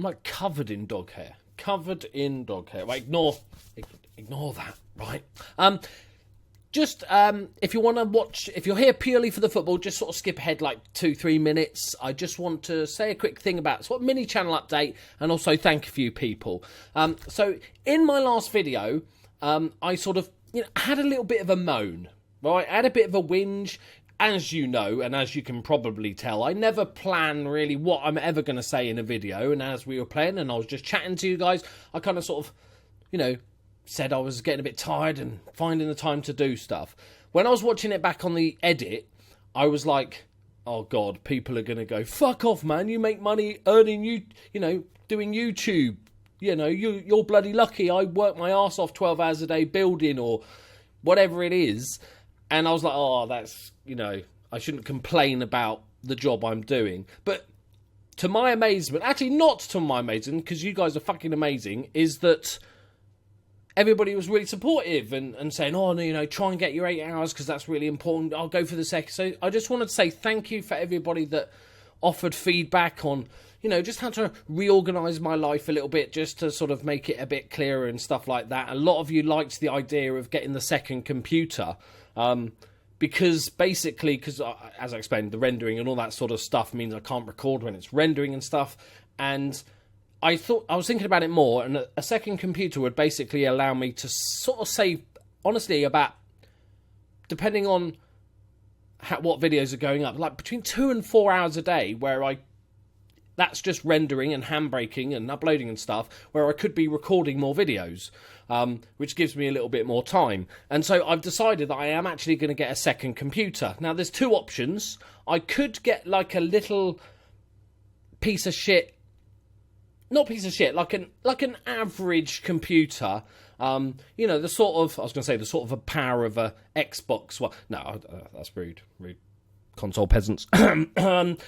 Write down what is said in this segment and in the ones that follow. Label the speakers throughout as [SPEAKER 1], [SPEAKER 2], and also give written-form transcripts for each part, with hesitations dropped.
[SPEAKER 1] I'm like covered in dog hair. Covered in dog hair. Wait, ignore that, right? Just, if you want to watch, if you're here purely for the football, just sort of skip ahead like 2-3 minutes. I just want to say a quick thing about sort of mini channel update and also thank a few people. So in my last video, I sort of, had a little bit of a moan, right? I had a bit of a whinge. As you know, and as you can probably tell, I never plan really what I'm ever going to say in a video. And as we were playing and I was just chatting to you guys, I kind of sort of, said I was getting a bit tired and finding the time to do stuff. When I was watching it back on the edit, I was like, oh God, people are going to go, fuck off, man. You make money earning, doing YouTube. You're bloody lucky. I work my arse off 12 hours a day building or whatever it is. And I was like, oh, that's, I shouldn't complain about the job I'm doing. But to my amazement, actually not to my amazement, because you guys are fucking amazing, is that everybody was really supportive and saying, oh, no, try and get your 8 hours because that's really important. I'll go for the second. So I just wanted to say thank you for everybody that offered feedback on, just how to reorganise my life a little bit just to sort of make it a bit clearer and stuff like that. A lot of you liked the idea of getting the second computer because as I explained, the rendering and all that sort of stuff means I can't record when it's rendering and stuff. And I was thinking about it more, and a second computer would basically allow me to sort of save, honestly, about, depending on what videos are going up, like between 2 and 4 hours a day, where that's just rendering and handbraking and uploading and stuff, where I could be recording more videos, which gives me a little bit more time. And so I've decided that I am actually going to get a second computer. Now, there's 2 options. I could get like a little piece of shit, not piece of shit, like an average computer. The sort of, I was going to say, the sort of a power of a Xbox. Well, no, that's rude. Console peasants. But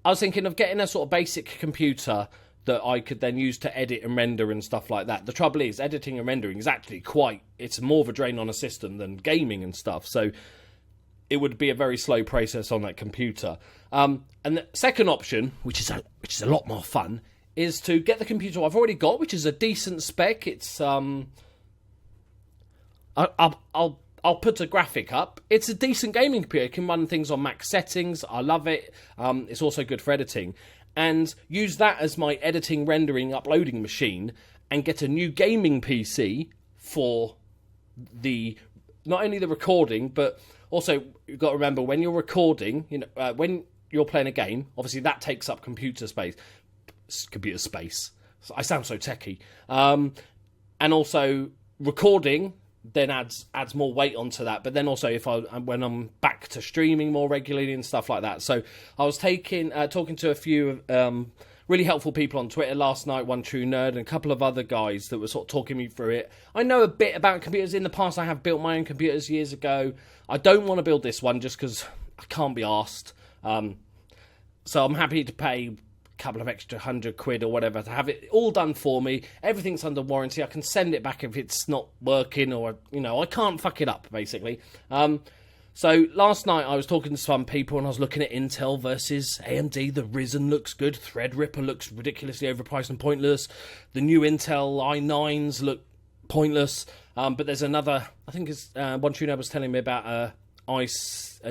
[SPEAKER 1] I was thinking of getting a sort of basic computer that I could then use to edit and render and stuff like that. The trouble is, editing and rendering is actually it's more of a drain on a system than gaming and stuff. So it would be a very slow process on that computer. And the second option, which is a lot more fun, is to get the computer I've already got, which is a decent spec. It's I'll put a graphic up. It's a decent gaming computer. It can run things on max settings. I love it. It's also good for editing. And use that as my editing, rendering, uploading machine and get a new gaming PC for not only the recording, but also you've got to remember when you're recording, when you're playing a game, obviously that takes up computer space. I sound so techie. And also recording then adds more weight onto that. But then also when I'm back to streaming more regularly and stuff like that. So I was talking to a few really helpful people on Twitter last night, One True Nerd, and a couple of other guys that were sort of talking me through it. I know a bit about computers. In the past, I have built my own computers years ago. I don't want to build this one just because I can't be arsed. So I'm happy to pay couple of extra £100 or whatever to have it all done for me. Everything's under warranty. I can send it back if it's not working, or I can't fuck it up basically. So last night I was talking to some people and I was looking at Intel versus AMD. The Ryzen looks good. Threadripper looks ridiculously overpriced and pointless. The new Intel i9s look pointless. But there's another, I think it's One True Nerd was telling me about a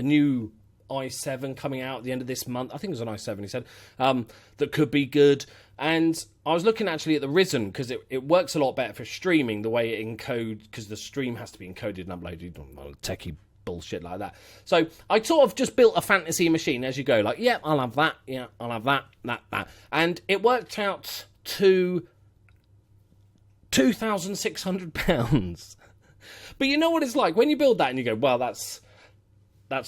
[SPEAKER 1] new i7 coming out at the end of this month. I think it was an i7, he said, that could be good. And I was looking actually at the Ryzen because it works a lot better for streaming, the way it encodes, because the stream has to be encoded and uploaded, techie bullshit like that. So I sort of just built a fantasy machine as you go, like, yeah, I'll have that, yeah, I'll have that. And it worked out to £2,600. But you know what it's like when you build that and you go, well, that's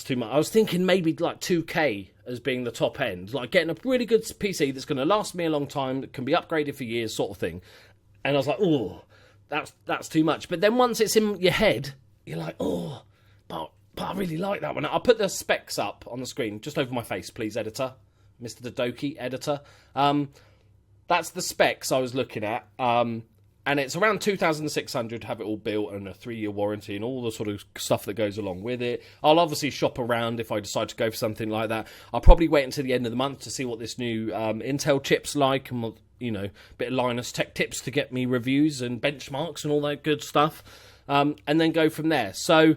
[SPEAKER 1] too much. I was thinking maybe like 2K as being the top end, like getting a really good PC that's going to last me a long time, that can be upgraded for years, sort of thing. And I was like, oh, that's too much. But then once it's in your head, you're like, oh, but I really like that one. I'll put the specs up on the screen, just over my face, please, editor, Mr. Doki, editor. That's the specs I was looking at. And it's around 2,600 to have it all built and a 3-year warranty and all the sort of stuff that goes along with it. I'll obviously shop around if I decide to go for something like that. I'll probably wait until the end of the month to see what this new Intel chip's like and what, a bit of Linus Tech Tips to get me reviews and benchmarks and all that good stuff. And then go from there. So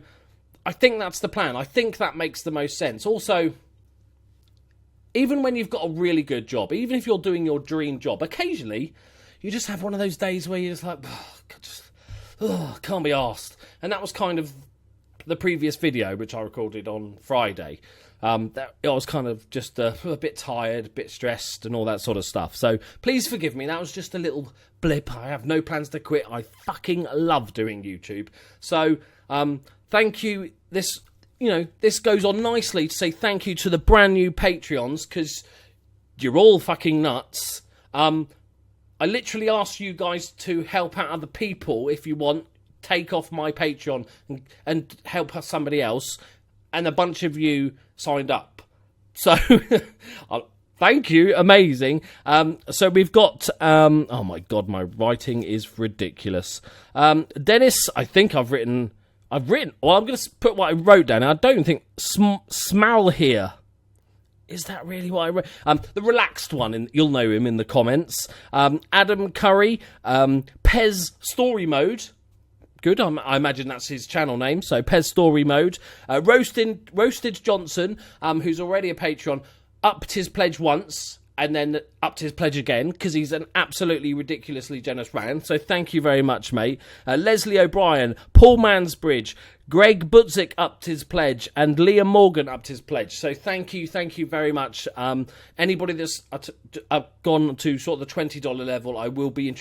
[SPEAKER 1] I think that's the plan. I think that makes the most sense. Also, even when you've got a really good job, even if you're doing your dream job, occasionally you just have one of those days where you're just like, can't be arsed. And that was kind of the previous video, which I recorded on Friday. I was kind of just a bit tired, a bit stressed and all that sort of stuff. So please forgive me. That was just a little blip. I have no plans to quit. I fucking love doing YouTube. So thank you. This goes on nicely to say thank you to the brand new Patreons, because you're all fucking nuts. I literally asked you guys to help out other people if you want. Take off my Patreon and help somebody else. And a bunch of you signed up. So, thank you. Amazing. So we've got... oh my God, my writing is ridiculous. Dennis, I think I've written... Well, I'm going to put what I wrote down. I don't think... Smal here. Is that really what I wrote? The relaxed one, you'll know him in the comments. Adam Curry, Pez Story Mode. Good, I imagine that's his channel name. So Pez Story Mode. Roasted Johnson, who's already a Patreon, upped his pledge once and then upped his pledge again because he's an absolutely ridiculously generous man. So thank you very much, mate. Leslie O'Brien, Paul Mansbridge, Greg Butzik upped his pledge, and Liam Morgan upped his pledge. So thank you very much. Anybody that's gone to sort of the $20 level, I will be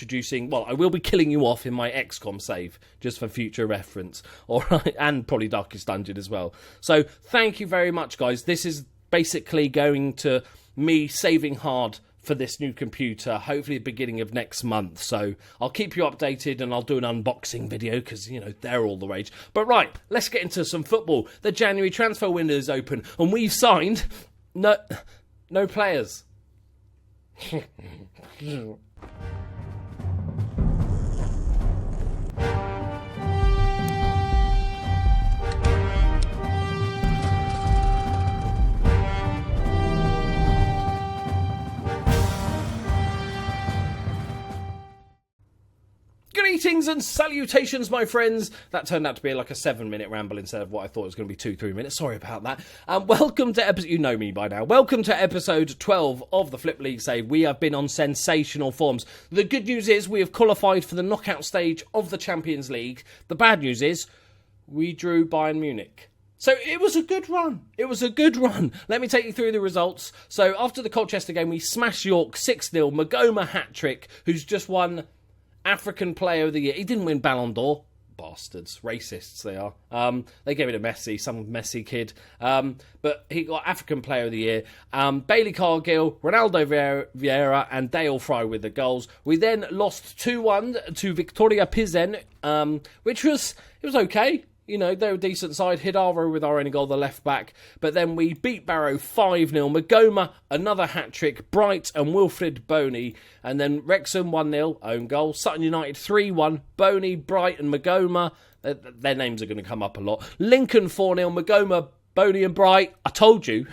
[SPEAKER 1] killing you off in my XCOM save, just for future reference. All right, and probably Darkest Dungeon as well. So thank you very much, guys. This is basically going to me saving hard for this new computer, hopefully the beginning of next month. So I'll keep you updated and I'll do an unboxing video because, they're all the rage. But right, let's get into some football. The January transfer window is open and we've signed no players. Greetings and salutations, my friends. That turned out to be like a 7-minute ramble instead of what I thought it was going to be 2-3 minutes. Sorry about that. Welcome to episode... You know me by now. Welcome to episode 12 of the Flip League Save. We have been on sensational forms. The good news is we have qualified for the knockout stage of the Champions League. The bad news is we drew Bayern Munich. So it was a good run. Let me take you through the results. So after the Colchester game, we smashed York 6-0. Magoma hat-trick, who's just won African Player of the Year. He didn't win Ballon d'Or. Bastards. Racists, they are. They gave it to Messi, some Messi kid. But he got African Player of the Year. Bailey Cargill, Ronaldo Vieira, and Dale Fry with the goals. We then lost 2-1 to Victoria Pilsen, which was okay. They were a decent side. Hidaro with our only goal, the left back. But then we beat Barrow 5-0. Magoma, another hat-trick. Bright and Wilfred Boney. And then Wrexham 1-0, own goal. Sutton United 3-1. Boney, Bright and Magoma. Their names are going to come up a lot. Lincoln 4-0. Magoma, Boney and Bright. I told you.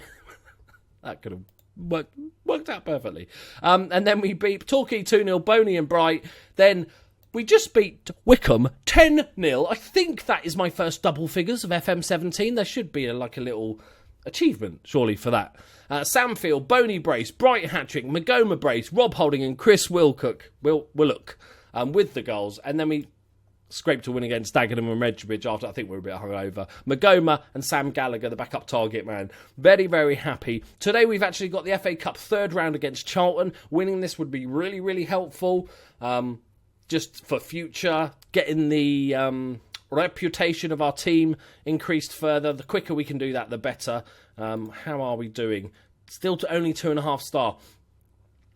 [SPEAKER 1] That could have worked out perfectly. And then we beat Torquay 2-0. Boney and Bright. Then... we just beat Wickham 10-0. I think that is my first double figures of FM17. There should be a little achievement, surely, for that. Samfield, Boney brace, Bright hat-trick, Magoma brace, Rob Holding and Chris Willock with the goals. And then we scraped a win against Dagenham and Redbridge after I think we were a bit hungover. Magoma and Sam Gallagher, the backup target man. Very, very happy. Today we've actually got the FA Cup third round against Charlton. Winning this would be really, really helpful. Just for future, getting the reputation of our team increased further. The quicker we can do that, the better. How are we doing? Still only 2.5 star.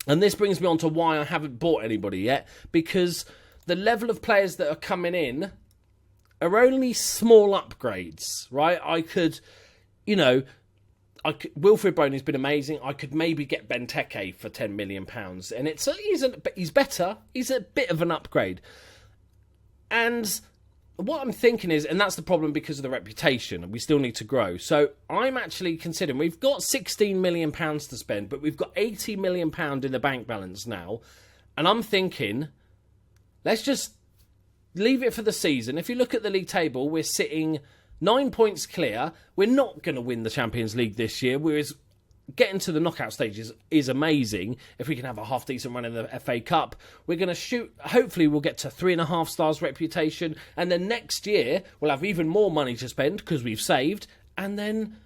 [SPEAKER 1] And this brings me on to why I haven't bought anybody yet. Because the level of players that are coming in are only small upgrades, right? Wilfred Boney's been amazing. I could maybe get Benteke for £10 million. And he's better. He's a bit of an upgrade. And what I'm thinking is, and that's the problem because of the reputation, and we still need to grow. So I'm actually considering, we've got £16 million to spend, but we've got £80 million in the bank balance now. And I'm thinking, let's just leave it for the season. If you look at the league table, we're sitting 9 points clear. We're not going to win the Champions League this year, whereas getting to the knockout stages is amazing. If we can have a half-decent run in the FA Cup, we're going to shoot. Hopefully, we'll get to 3.5 stars reputation. And then next year, we'll have even more money to spend because we've saved. And then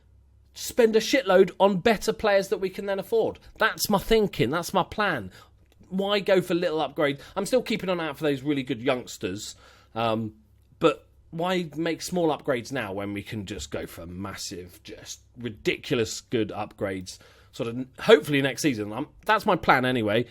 [SPEAKER 1] spend a shitload on better players that we can then afford. That's my thinking. That's my plan. Why go for little upgrades? I'm still keeping an eye out for those really good youngsters. But why make small upgrades now when we can just go for massive, just ridiculous good upgrades? Sort of, hopefully next season. That's my plan anyway.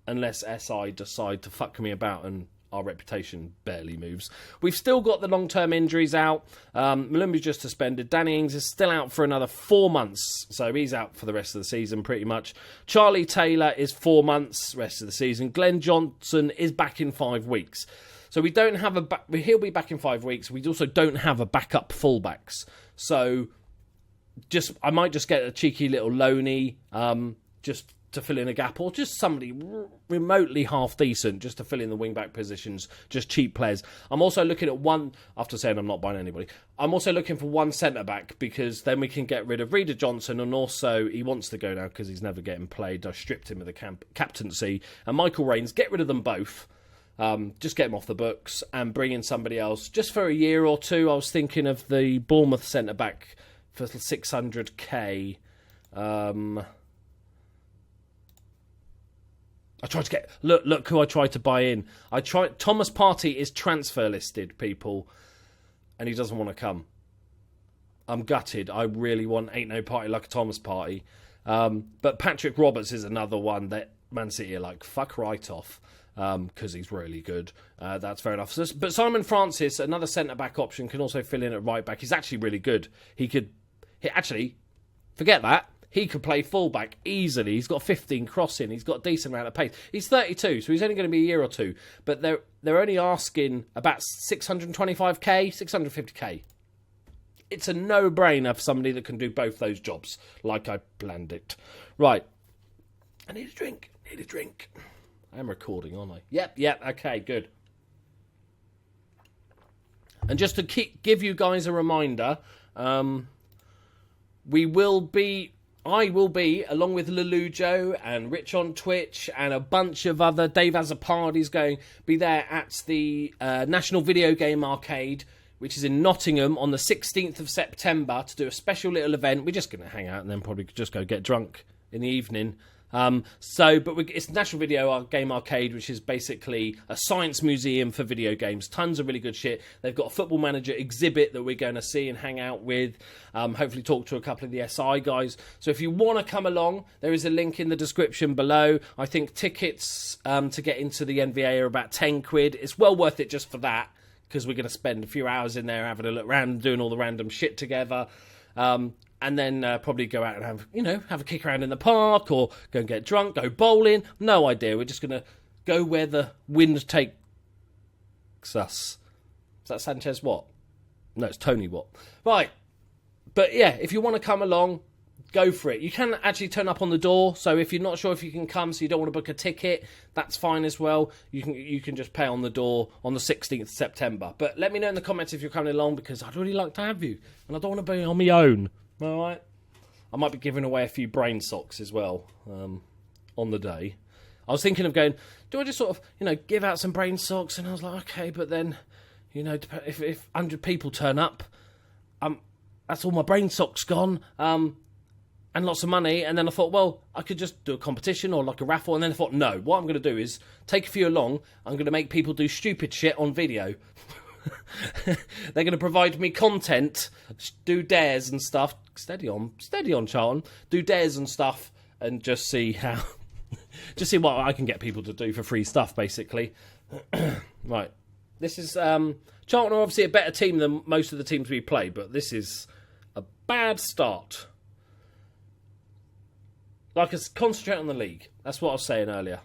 [SPEAKER 1] Unless SI decide to fuck me about and our reputation barely moves. We've still got the long-term injuries out. Malumbu's just suspended. Danny Ings is still out for another 4 months. So he's out for the rest of the season pretty much. Charlie Taylor is 4 months rest of the season. Glenn Johnson is back in 5 weeks. So we don't have he'll be back in 5 weeks. We also don't have a backup fullbacks. So I might just get a cheeky little loanee just to fill in a gap, or just somebody remotely half decent just to fill in the wing-back positions, just cheap players. I'm also looking at one, after saying I'm not buying anybody, I'm also looking for one centre-back, because then we can get rid of Reeder Johnson, and also he wants to go now because he's never getting played. I stripped him of the captaincy. And Michael Raines, get rid of them both. Just get him off the books and bring in somebody else. Just for a year or two, I was thinking of the Bournemouth centre-back for 600k. I tried to get... Look who I tried to buy in. Thomas Partey is transfer listed, people, and he doesn't want to come. I'm gutted. I really want Ain't No Party Like a Thomas Partey. But Patrick Roberts is another one that Man City are like, fuck right off, because he's really good. That's fair enough. But Simon Francis, another centre-back option, can also fill in at right-back. He's actually really good. Forget that. He could play fullback easily. He's got 15 crossing. He's got a decent amount of pace. He's 32, so he's only going to be a year or two. But they're only asking about 625k, 650k. It's a no-brainer for somebody that can do both those jobs, like I planned it. Right. I need a drink. I am recording, aren't I? Yep. Okay, good. And just to give you guys a reminder, I will be, along with Lelujo and Rich on Twitch and a bunch of other, Dave Azzapardi's be there at the National Video Game Arcade, which is in Nottingham, on the 16th of September, to do a special little event. We're just going to hang out and then probably just go get drunk in the evening. It's National Video Game Arcade, which is basically a science museum for video games. Tons of really good shit. They've got a Football Manager exhibit that we're going to see and hang out with. Hopefully talk to a couple of the SI guys. So if you want to come along, there is a link in the description below. I think tickets to get into the NVA are about 10 quid. It's well worth it just for that, because we're going to spend a few hours in there having a look around, doing all the random shit together. And then probably go out and have a kick around in the park, or go and get drunk, go bowling. No idea. We're just going to go where the wind takes us. Is that Sanchez Watt? No, it's Tony Watt. Right. But yeah, if you want to come along, go for it. You can actually turn up on the door. So if you're not sure if you can come, so you don't want to book a ticket, that's fine as well. You can just pay on the door on the 16th of September. But let me know in the comments if you're coming along, because I'd really like to have you. And I don't want to be on my own. All right. I might be giving away a few brain socks as well on the day. I was thinking of going, do I just sort of, give out some brain socks? And I was like, okay, but then, if 100 people turn up, that's all my brain socks gone, and lots of money. And then I thought, well, I could just do a competition or like a raffle. And then I thought, no, what I'm going to do is take a few along. I'm going to make people do stupid shit on video. They're going to provide me content, do dares and stuff. Steady on, Charlton. Do dares and stuff, and just see what I can get people to do for free stuff, basically. Right. This is Charlton are obviously a better team than most of the teams we play, but this is a bad start. Like, us concentrate on the league. That's what I was saying earlier.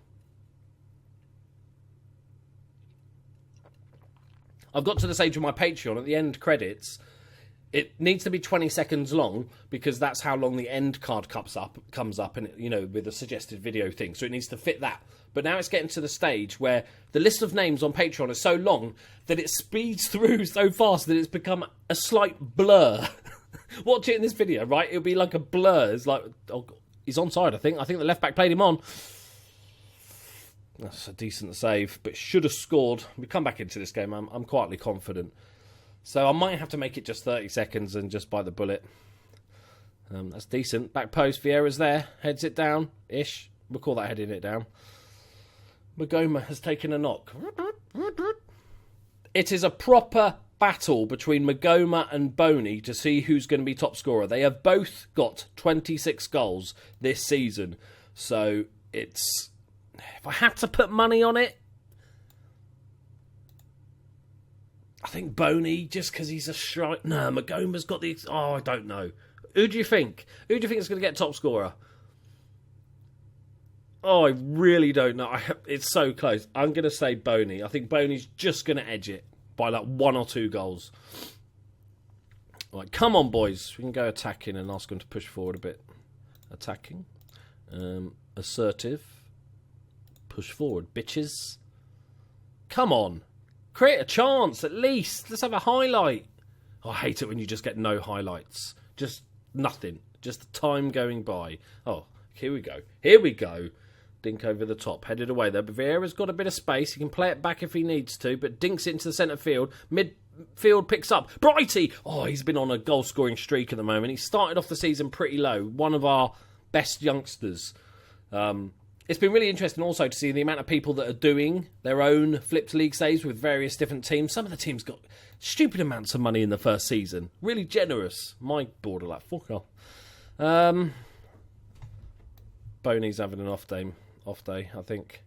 [SPEAKER 1] I've got to the stage of my Patreon at the end credits. It needs to be 20 seconds long because that's how long the end card comes up, and with a suggested video thing. So it needs to fit that. But now it's getting to the stage where the list of names on Patreon is so long that it speeds through so fast that it's become a slight blur. Watch it in this video, right? It'll be like a blur. It's like, oh, he's onside, I think. I think the left back played him on. That's a decent save, but should have scored. We come back into this game. I'm quietly confident. So I might have to make it just 30 seconds and just bite the bullet. That's decent. Back post, Vieira's there. Heads it down-ish. We'll call that heading it down. Magoma has taken a knock. It is a proper battle between Magoma and Boney to see who's going to be top scorer. They have both got 26 goals this season. So it's... If I had to put money on it, I think Boney, just because he's a strike... No, Magoma's got the... Oh, I don't know. Who do you think? Who do you think is going to get top scorer? Oh, I really don't know. It's so close. I'm going to say Boney. I think Boney's just going to edge it by like 1 or 2 goals. Right, come on, boys. We can go attacking and ask them to push forward a bit. Attacking. Assertive. Push forward, bitches. Come on. Create a chance, at least. Let's have a highlight. Oh, I hate it when you just get no highlights. Just nothing. Just the time going by. Oh, here we go. Here we go. Dink over the top. Headed away there. But Vieira's got a bit of space. He can play it back if he needs to, but dinks it into the centre field. Midfield picks up. Brighty! Oh, he's been on a goal-scoring streak at the moment. He started off the season pretty low. One of our best youngsters. It's been really interesting also to see the amount of people that are doing their own flipped league saves with various different teams. Some of the teams got stupid amounts of money in the first season. Really generous. My board are like, fuck off. Boney's having an off day, I think.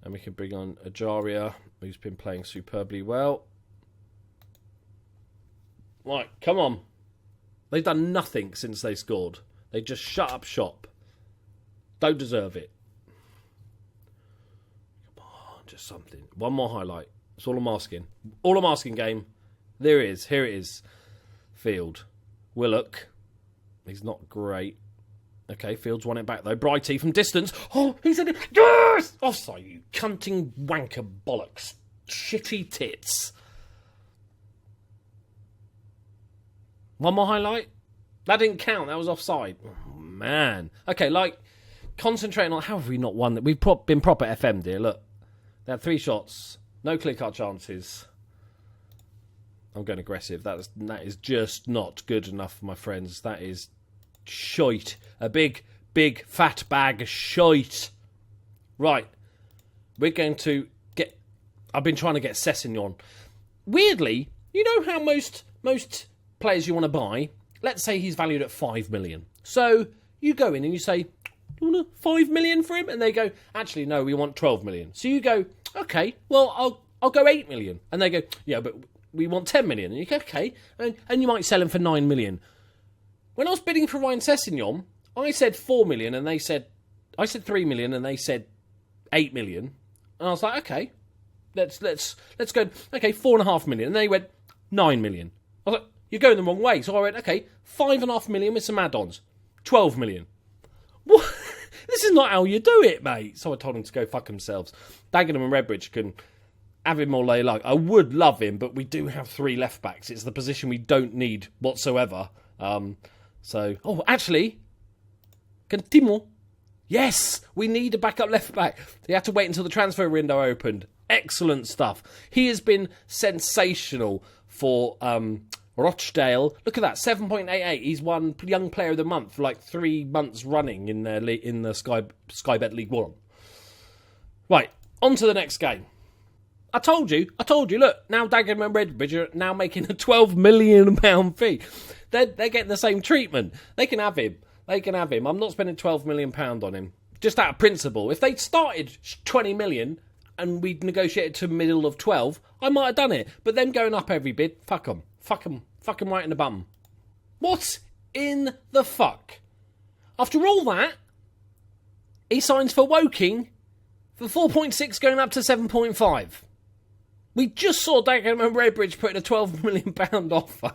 [SPEAKER 1] And we can bring on Ajaria, who's been playing superbly well. Right, come on. They've done nothing since they scored. They just shut up shop. Don't deserve it. Just something. One more highlight. That's all I'm asking. All I'm asking, game. There it is. Here it is. Field. Willock. He's not great. Okay, Fields won it back though. Brighty from distance. Oh, he's in it. Yes! Offside, you cunting wanker bollocks. Shitty tits. One more highlight. That didn't count. That was offside. Oh, man. Okay, concentrating on how have we not won that? We've been proper FM, dear. Look. They had 3 shots, no clear-cut chances. I'm going aggressive. That is just not good enough, my friends. That is shite. A big, fat bag of shite. Right. We're going to get... I've been trying to get Sessegnon. Weirdly, you know how most players you want to buy, let's say he's valued at 5 million. So you go in and you say... Do you want 5 million for him? And they go, actually, no, we want 12 million. So you go, okay, well, I'll go 8 million. And they go, yeah, but we want 10 million. And you go, okay, and you might sell him for 9 million. When I was bidding for Ryan Sessegnon, I said 4 million, and I said 3 million, and they said 8 million. And I was like, okay, let's go, okay, 4.5 million. And they went, 9 million. I was like, you're going the wrong way. So I went, okay, 5.5 million with some add-ons, 12 million. What? This is not how you do it, mate. So I told them to go fuck themselves. Dagenham and Redbridge can have him all they like. I would love him, but we do have 3 left backs. It's the position we don't need whatsoever. Oh, actually, Continue. Yes, we need a backup left back. They had to wait until the transfer window opened. Excellent stuff. He has been sensational for Rochdale. Look at that, 7.88. He's won Young Player of the Month for like 3 months running in the Sky Bet League 1. Right, on to the next game. I told you, look, now Dagenham and Redbridge are now making a £12 million fee. They're getting the same treatment. They can have him. I'm not spending £12 million on him. Just out of principle. If they'd started 20 million and we'd negotiated to middle of 12, I might have done it. But them going up every bid, fuck them. Fuck them right in the bum. What in the fuck? After all that, he signs for Woking for 4.6 going up to 7.5. We just saw Dagenham and Redbridge putting a £12 million offer.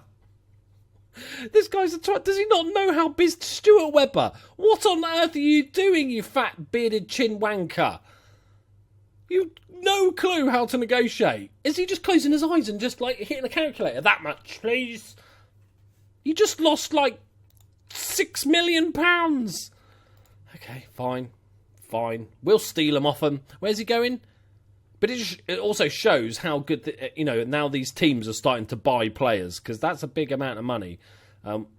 [SPEAKER 1] This guy's a twat. Does he not know how busy? Stuart Webber, what on earth are you doing, you fat bearded chin wanker? You no clue how to negotiate. Is he just closing his eyes and just like hitting a calculator? That much, please. You just lost like £6 million. Okay, fine. We'll steal him off him. Where's he going? But it also shows how good, now these teams are starting to buy players, because that's a big amount of money.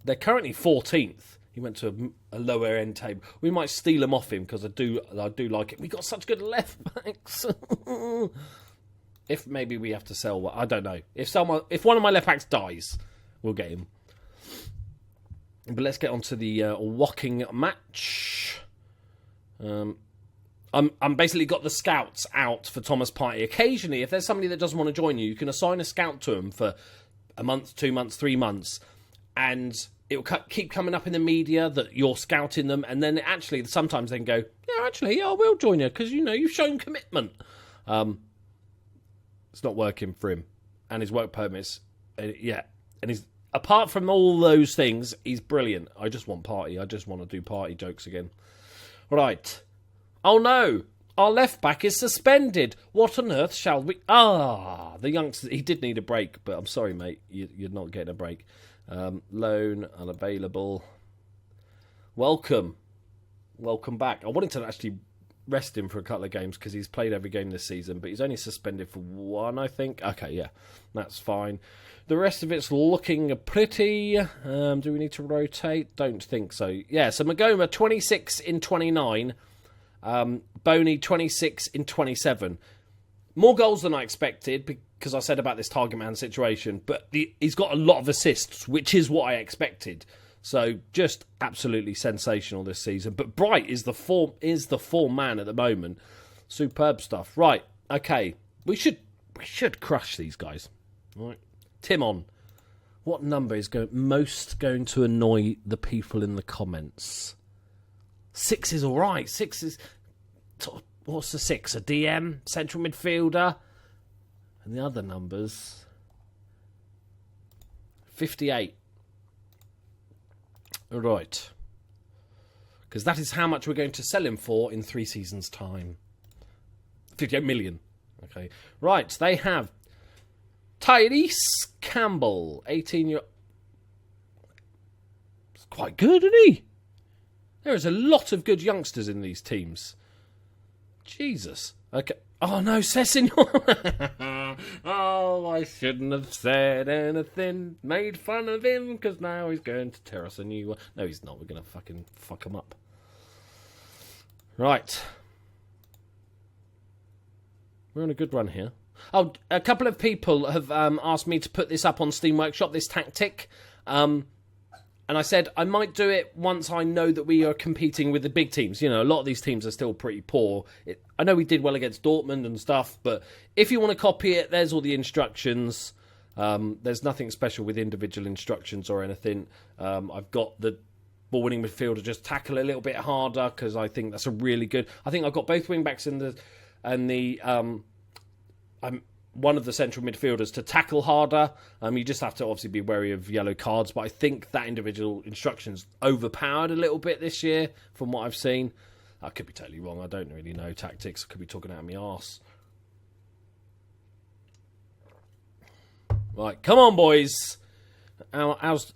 [SPEAKER 1] They're currently 14th. He went to a lower end table. We might steal him off him, because I do like it. We got such good left backs. If maybe we have to sell one, I don't know. If one of my left backs dies, we'll get him. But let's get on to the Woking match. I'm basically got the scouts out for Thomas Partey. Occasionally, if there's somebody that doesn't want to join you, you can assign a scout to them for a month, 2 months, 3 months, and it will keep coming up in the media that you're scouting them, and then actually sometimes they can go, I will join you, because, you've shown commitment. It's not working for him, and his work permits, and he's, apart from all those things, he's brilliant. I just want Partey. I just want to do Partey jokes again. Right. Oh no, our left back is suspended. What on earth shall we... the youngster, he did need a break, but I'm sorry, mate, you're not getting a break. Loan, unavailable. Welcome back. I wanted to actually rest him for a couple of games because he's played every game this season, but he's only suspended for one, I think. Okay, yeah, that's fine. The rest of it's looking pretty. Do we need to rotate? Don't think so. Yeah, so Magoma, 26 in 29. Boney, 26 in 27. More goals than I expected, because I said about this target man situation, but he's got a lot of assists, which is what I expected. So just absolutely sensational this season. But Bright is the form man at the moment. Superb stuff. Right, okay. We should crush these guys. All right. Tim on. What number is most going to annoy the people in the comments? 6 is all right. 6 is... What's the 6? A DM? Central midfielder? And the other numbers... 58. Right. Because that is how much we're going to sell him for in 3 seasons' time. 58 million. Okay. Right, they have Tyrese Campbell, 18-year... It's quite good, isn't he? There is a lot of good youngsters in these teams. Jesus. Okay. Oh, no, Sessignon. Oh, I shouldn't have said anything. Made fun of him, because now he's going to tear us a new one. No, he's not. We're going to fucking fuck him up. Right. We're on a good run here. Oh, a couple of people have asked me to put this up on Steam Workshop, this tactic. And I said I might do it once I know that we are competing with the big teams. A lot of these teams are still pretty poor. I know we did well against Dortmund and stuff, but if you want to copy it, there's all the instructions. There's nothing special with individual instructions or anything. I've got the ball-winning midfielder just tackle a little bit harder, because I think that's a really good... I think I've got both wing-backs I'm one of the central midfielders to tackle harder. You just have to obviously be wary of yellow cards, but I think that individual instruction's overpowered a little bit this year from what I've seen. I could be totally wrong. I don't really know tactics. I could be talking out of my arse. Right, come on, boys. How's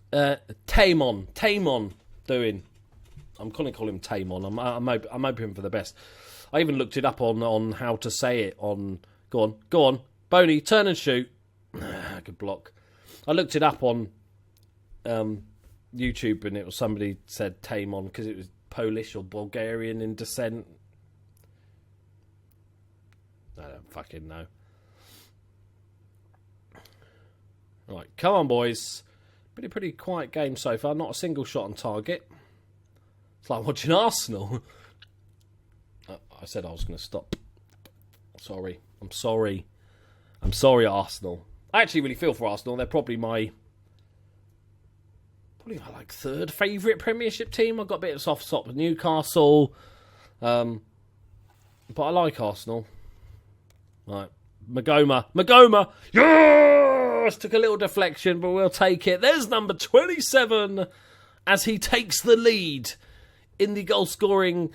[SPEAKER 1] Tamon doing? I'm going to call him Tamon. I'm hoping for the best. I even looked it up on how to say it on... Go on. Boney, turn and shoot. Good block. I looked it up on YouTube, and it was somebody said Tamon because it was Polish or Bulgarian in descent. I don't fucking know. Right, come on, boys. Been a pretty quiet game so far. Not a single shot on target. It's like watching Arsenal. I said I was going to stop. Sorry. I'm sorry, Arsenal. I actually really feel for Arsenal. They're probably my third favourite Premiership team. I've got a bit of soft spot with Newcastle. But I like Arsenal. Right. Magoma. Yes! Took a little deflection, but we'll take it. There's number 27 as he takes the lead in the goal-scoring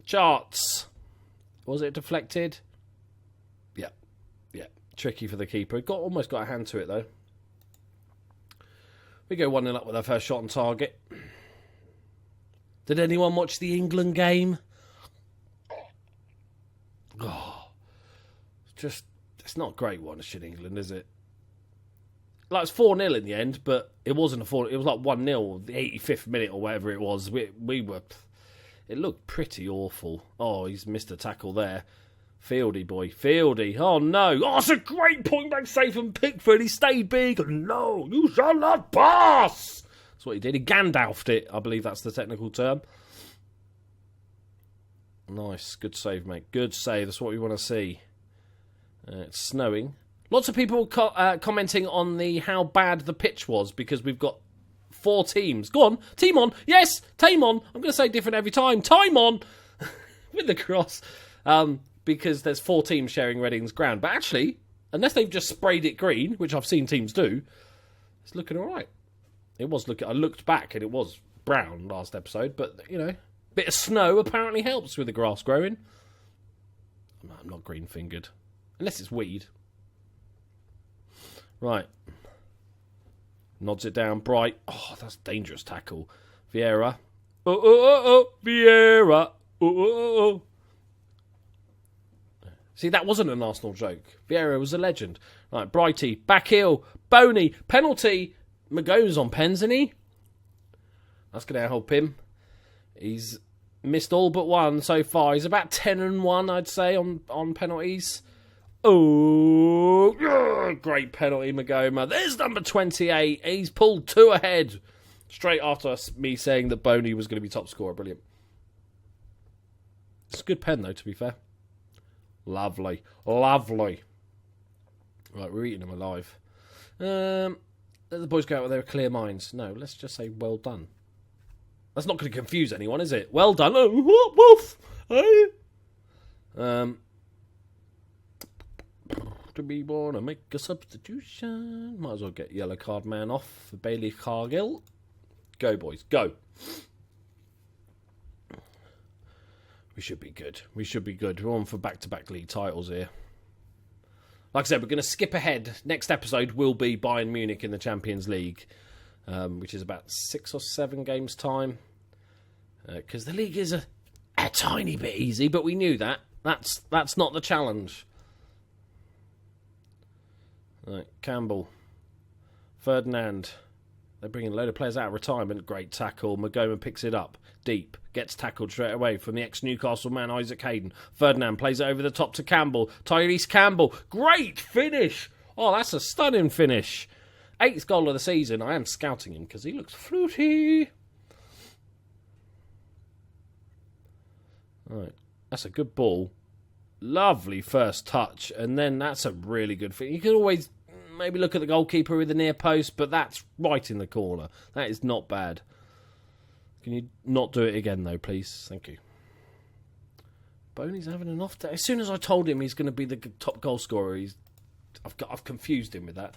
[SPEAKER 1] charts. Was it deflected? Yeah. Tricky for the keeper. Almost got a hand to it, though. We go 1-0 up with our first shot on target. Did anyone watch the England game? Oh, it's not a great one, shit England, is it? Like, it's 4-0 in the end, but it wasn't a 4. It was like 1-0, the 85th minute or whatever it was. We were. It looked pretty awful. Oh, he's missed a tackle there. Fieldy boy, Fieldy. Oh no! Oh, it's a great point blank save from Pickford. He stayed big. No, you shall not pass. That's what he did. He Gandalfed it. I believe that's the technical term. Nice, good save, mate. Good save. That's what we want to see. It's snowing. Lots of people commenting on how bad the pitch was because we've got 4 teams. Go on, team on. Yes, team on. I'm going to say different every time. Time on with the cross. Because there's 4 teams sharing Reading's ground. But actually, unless they've just sprayed it green, which I've seen teams do, it's looking all right. I looked back and it was brown last episode, but, a bit of snow apparently helps with the grass growing. I'm not green-fingered. Unless it's weed. Right. Nods it down. Bright. Oh, that's a dangerous tackle. Vieira. Vieira. See, that wasn't an Arsenal joke. Vieira was a legend. Right, Brighty, back heel, Boney, penalty. Mago's on pens, isn't he? That's going to help him. He's missed all but one so far. He's about 10-1, I'd say, on penalties. Oh, yeah, great penalty, Magoma. There's number 28. He's pulled 2 ahead. Straight after me saying that Boney was going to be top scorer. Brilliant. It's a good pen, though, to be fair. Lovely. Right, we're eating them alive. Let the boys go out with their clear minds. No, let's just say well done. That's not going to confuse anyone, is it? Well done. Oh, woof. Do we want to make a substitution? Might as well get yellow card man off for Bailey Cargill. Go, boys, go. We should be good. We're on for back-to-back league titles here. Like I said, we're going to skip ahead. Next episode will be Bayern Munich in the Champions League, which is about 6 or 7 games' time. Because the league is a tiny bit easy, but we knew that. That's not the challenge. Right, Campbell. Ferdinand. They're bringing a load of players out of retirement. Great tackle. Magoma picks it up. Deep. Gets tackled straight away from the ex-Newcastle man, Isaac Hayden. Ferdinand plays it over the top to Campbell. Tyrese Campbell. Great finish. Oh, that's a stunning finish. 8th goal of the season. I am scouting him because he looks fruity. Right. That's a good ball. Lovely first touch. And then that's a really good finish. You can always maybe look at the goalkeeper with the near post, but that's right in the corner. That is not bad. Can you not do it again, though, please? Thank you. Boney's having an off day. As soon as I told him he's going to be the top goal scorer, I've confused him with that.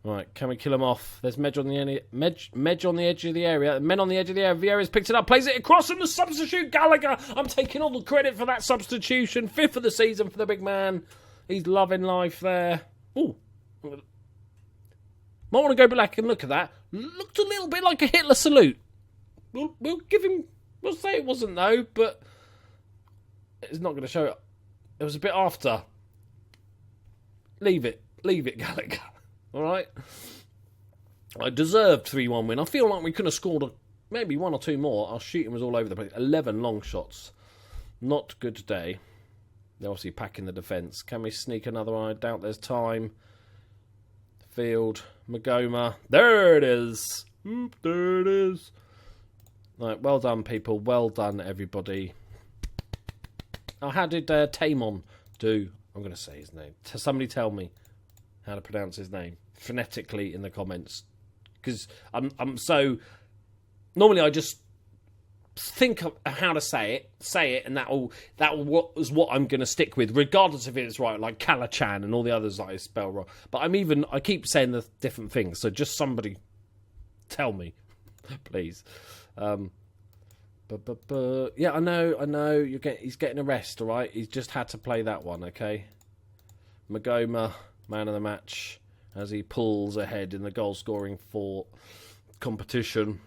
[SPEAKER 1] Right, can we kill him off? There's Medj on the edge of the area. Men on the edge of the area. Vieira's picked it up, plays it across, and the substitute Gallagher. I'm taking all the credit for that substitution. 5th of the season for the big man. He's loving life there. Ooh. Might want to go back and look at that. Looked a little bit like a Hitler salute. We'll give him... We'll say it wasn't, though, but... It's not going to show it. It was a bit after. Leave it, Gallagher. All right? I deserved 3-1 win. I feel like we could have scored maybe 1 or 2 more. Our shooting was all over the place. 11 long shots. Not good today. They're obviously packing the defence. Can we sneak another one? I doubt there's time. Field. Magoma. There it is. There it is. Right, well done, people. Well done, everybody. Oh, how did Tamon do? I'm going to say his name. Somebody tell me how to pronounce his name phonetically in the comments. Because I'm so... Normally I just think of how to say it, and that was what I'm going to stick with, regardless if it's right, like Kalachan and all the others that I spell wrong. But I keep saying the different things, so just somebody tell me, please. Yeah, I know. He's getting a rest, all right? He's just had to play that one, okay? Magoma, man of the match, as he pulls ahead in the goal-scoring for competition.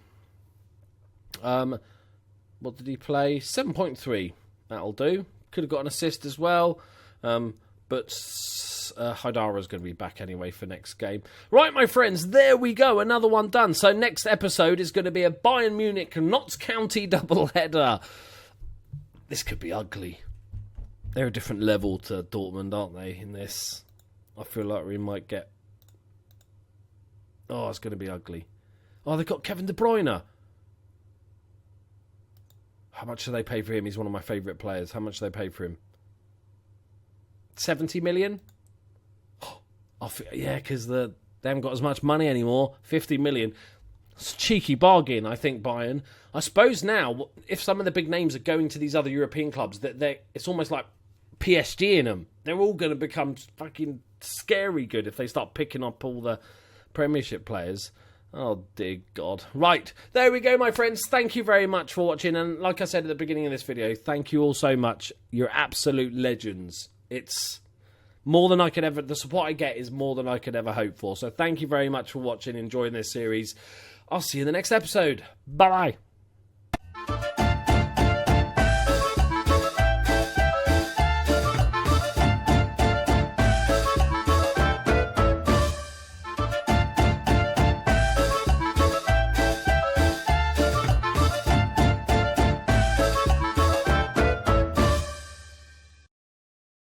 [SPEAKER 1] What did he play? 7.3. That'll do. Could have got an assist as well. But Haidara's going to be back anyway for next game. Right, my friends, there we go. Another one done. So next episode is going to be a Bayern Munich Notts County doubleheader. This could be ugly. They're a different level to Dortmund, aren't they, in this? I feel like we might get... Oh, it's going to be ugly. Oh, they've got Kevin De Bruyne. How much do they pay for him? He's one of my favourite players. How much do they pay for him? 70 million? Yeah, because they haven't got as much money anymore. 50 million. It's a cheeky bargain, I think, Bayern. I suppose now, if some of the big names are going to these other European clubs, it's almost like PSG in them. They're all going to become fucking scary good if they start picking up all the Premiership players. Oh, dear God. Right, there we go, my friends. Thank you very much for watching. And like I said at the beginning of this video, thank you all so much. You're absolute legends. It's more than I could ever... The support I get is more than I could ever hope for. So thank you very much for watching, enjoying this series. I'll see you in the next episode. Bye-bye.